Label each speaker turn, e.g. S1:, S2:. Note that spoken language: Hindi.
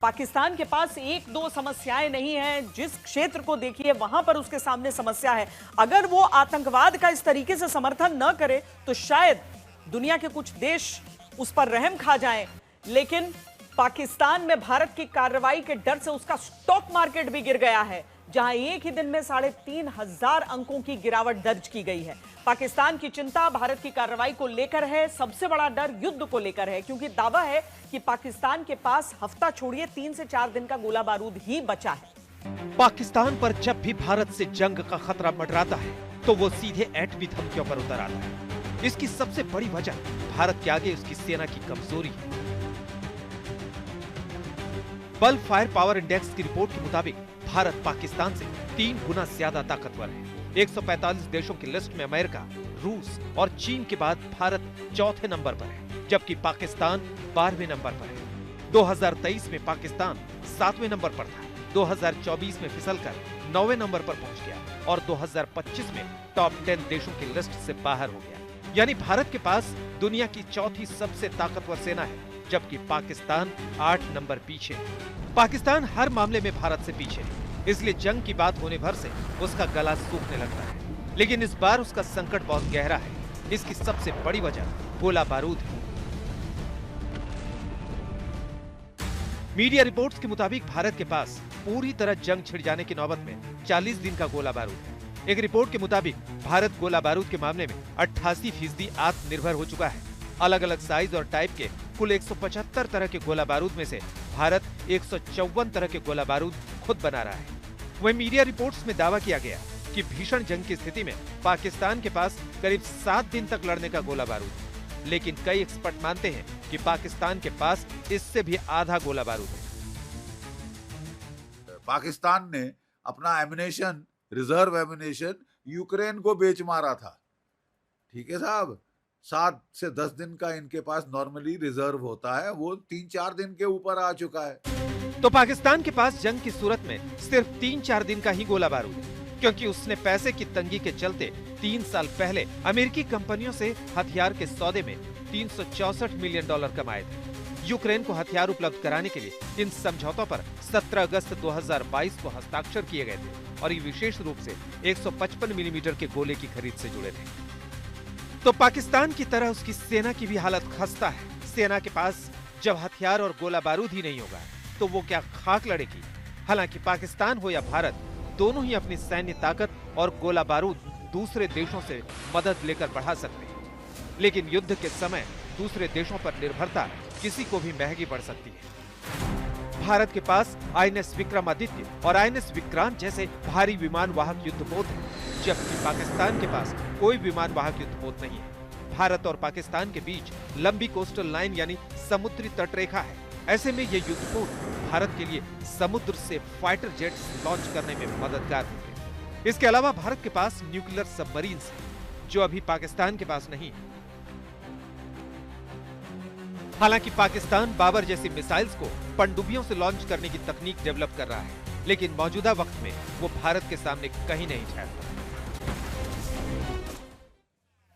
S1: पाकिस्तान के पास एक दो समस्याएं नहीं हैं। जिस क्षेत्र को देखिए वहां पर उसके सामने समस्या है। अगर वो आतंकवाद का इस तरीके से समर्थन न करे तो शायद दुनिया के कुछ देश उस पर रहम खा जाएं। लेकिन पाकिस्तान में भारत की कार्रवाई के डर से उसका स्टॉक मार्केट भी गिर गया है, जहां एक ही दिन में 3,500 अंकों की गिरावट दर्ज की गई है। पाकिस्तान की चिंता भारत की कार्रवाई को लेकर है, सबसे बड़ा डर युद्ध को लेकर है, क्योंकि दावा है कि पाकिस्तान के पास हफ्ता छोड़िए 3 से 4 दिन का गोला बारूद ही बचा है।
S2: पाकिस्तान पर जब भी भारत से जंग का खतरा मंडराता है तो वो सीधे एटमी धमकियों पर उतर आता है। इसकी सबसे बड़ी वजह भारत के आगे उसकी सेना की कमजोरी है। बल फायर पावर इंडेक्स की रिपोर्ट के मुताबिक भारत पाकिस्तान से 3 गुना ज्यादा ताकतवर है। 145 देशों की लिस्ट में अमेरिका, रूस और चीन के बाद भारत चौथे नंबर पर है, जबकि पाकिस्तान 12वें नंबर पर है। 2023 में पाकिस्तान 7वें नंबर पर था, 2024 में फिसलकर 9वें नंबर पर पहुंच गया और 2025 में टॉप 10 देशों की लिस्ट से बाहर हो गया। यानी भारत के पास दुनिया की चौथी सबसे ताकतवर सेना है, जबकि पाकिस्तान 8 नंबर पीछे है। पाकिस्तान हर मामले में भारत से पीछे है, इसलिए जंग की बात होने भर से उसका गला सूखने लगता है। लेकिन इस बार उसका संकट बहुत गहरा है। इसकी सबसे बड़ी वजह गोला बारूद है। मीडिया रिपोर्ट्स के मुताबिक भारत के पास पूरी तरह जंग छिड़ जाने की नौबत में 40 दिन का गोला बारूद है। एक रिपोर्ट के मुताबिक भारत गोला बारूद के मामले में 88% आत्मनिर्भर हो चुका है। अलग अलग साइज और टाइप के कुल 175 तरह के गोला बारूद में से भारत 154 तरह के गोला बारूद खुद बना रहा है। वहीं मीडिया रिपोर्ट्स में दावा किया गया कि भीषण जंग की स्थिति में पाकिस्तान के पास करीब 7 दिन तक लड़ने का गोला बारूद है। लेकिन कई एक्सपर्ट मानते हैं कि पाकिस्तान के पास इससे भी आधा गोला बारूद है।
S3: पाकिस्तान ने अपना एमिनेशन, रिजर्व एमिनेशन यूक्रेन को बेच मारा था। ठीक है साहब, 7 से 10 दिन का इनके पास नॉर्मली रिजर्व होता है, वो 3-4 दिन के ऊपर आ चुका है।
S2: तो पाकिस्तान के पास जंग की सूरत में सिर्फ 3-4 दिन का ही गोला बारूद है, क्योंकि उसने पैसे की तंगी के चलते 3 साल पहले अमेरिकी कंपनियों से हथियार के सौदे में $364 मिलियन कमाए थे। यूक्रेन को हथियार उपलब्ध कराने के लिए इन समझौतों पर 17 अगस्त 2022 को हस्ताक्षर किए गए थे और ये विशेष रूप से 155 मिलीमीटर के गोले की खरीद से जुड़े थे। तो पाकिस्तान की तरह उसकी सेना की भी हालत खस्ता है। सेना के पास जब हथियार और गोला बारूद ही नहीं होगा तो वो क्या खाक लड़ेगी। हालांकि पाकिस्तान हो या भारत, दोनों ही अपनी सैन्य ताकत और गोला बारूद दूसरे देशों से मदद लेकर बढ़ा सकते हैं। लेकिन युद्ध के समय दूसरे देशों पर निर्भरता किसी को भी महंगी पड़ सकती है। भारत के पास INS विक्रमादित्य और INS विक्रांत जैसे भारी विमान वाहक युद्धपोत हैं, जबकि पाकिस्तान के पास कोई विमान वाहक युद्धपोत नहीं है। भारत और पाकिस्तान के बीच लंबी कोस्टल लाइन यानी समुद्री तटरेखा है। ऐसे में ये युद्धपोत भारत के लिए समुद्र से फाइटर जेट्स लॉन्च करने में मददगार होंगे। इसके अलावा भारत के पास न्यूक्लियर सबमरीन्स हैं, जो अभी पाकिस्तान के पास नहीं है। हालांकि पाकिस्तान बाबर जैसी मिसाइल्स को पनडुब्बियों से लॉन्च करने की तकनीक डेवलप कर रहा है, लेकिन मौजूदा वक्त में वो भारत के सामने कहीं नहीं ठहरता।